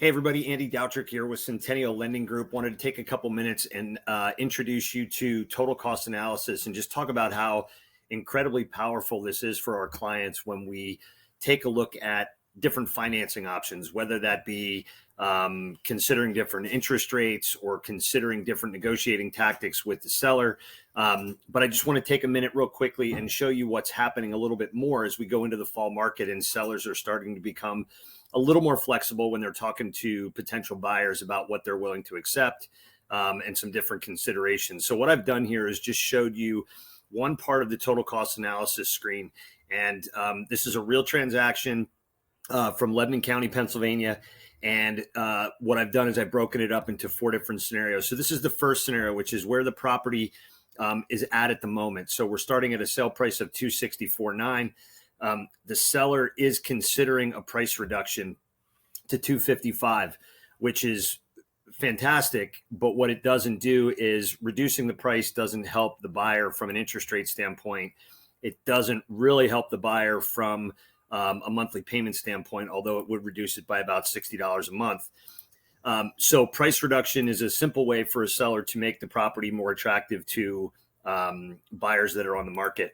Hey everybody, Andy Doutrick here with Centennial Lending Group. Wanted to take a couple minutes and introduce you to total cost analysis and just talk about how incredibly powerful this is for our clients when we take a look at different financing options, whether that be considering different interest rates or considering different negotiating tactics with the seller. But I just want to take a minute real quickly and show you what's happening a little bit more as we go into the fall market and sellers are starting to become a little more flexible when they're talking to potential buyers about what they're willing to accept and some different considerations. So what I've done here is just showed you one part of the total cost analysis screen. And this is a real transaction from Lebanon County, Pennsylvania. And what I've done is I've broken it up into 4 different scenarios. So this is the first scenario, which is where the property is at the moment. So we're starting at a sale price of $264,900. The seller is considering a price reduction to $255,000, which is fantastic. But what it doesn't do is reducing the price doesn't help the buyer from an interest rate standpoint. It doesn't really help the buyer from a monthly payment standpoint, although it would reduce it by about $60 a month. So price reduction is a simple way for a seller to make the property more attractive to buyers that are on the market.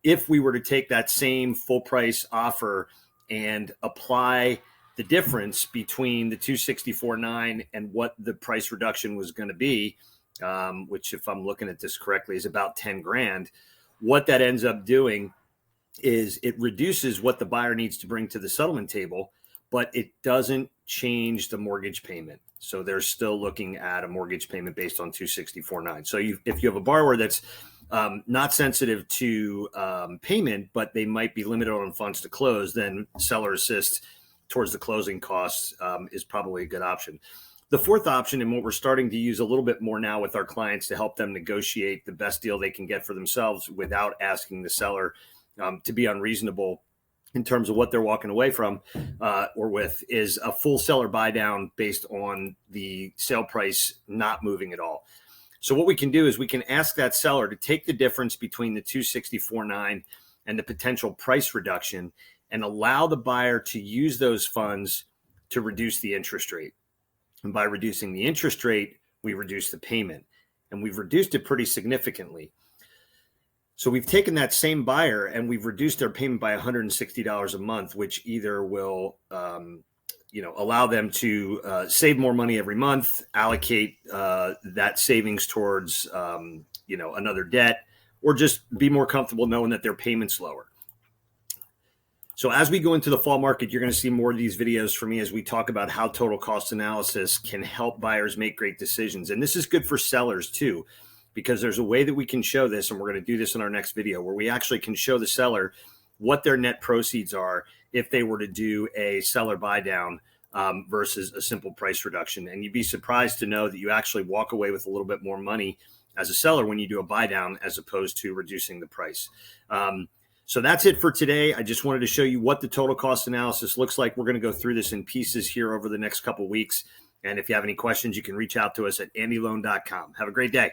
If we were to take that same full price offer and apply the difference between the $264,900 and what the price reduction was going to be, which if I'm looking at this correctly is about $10,000, what that ends up doing is it reduces what the buyer needs to bring to the settlement table, but it doesn't change the mortgage payment. So they're still looking at a mortgage payment based on $264,900. So if you have a borrower that's not sensitive to payment, but they might be limited on funds to close, then seller assist towards the closing costs is probably a good option. The fourth option, and what we're starting to use a little bit more now with our clients to help them negotiate the best deal they can get for themselves without asking the seller to be unreasonable in terms of what they're walking away from or with, is a full seller buy down based on the sale price not moving at all. So what we can do is we can ask that seller to take the difference between the $264,900 and the potential price reduction and allow the buyer to use those funds to reduce the interest rate. And by reducing the interest rate, we reduce the payment, and we've reduced it pretty significantly. So we've taken that same buyer and we've reduced their payment by $160 a month, which either will, allow them to save more money every month, allocate that savings towards, another debt, or just be more comfortable knowing that their payment's lower. So as we go into the fall market, you're going to see more of these videos from me as we talk about how total cost analysis can help buyers make great decisions. And this is good for sellers too, because there's a way that we can show this, and we're going to do this in our next video, where we actually can show the seller what their net proceeds are if they were to do a seller buy down versus a simple price reduction. And you'd be surprised to know that you actually walk away with a little bit more money as a seller when you do a buy down as opposed to reducing the price. So that's it for today. I just wanted to show you what the total cost analysis looks like. We're going to go through this in pieces here over the next couple of weeks. And if you have any questions, you can reach out to us at andyloan.com. Have a great day.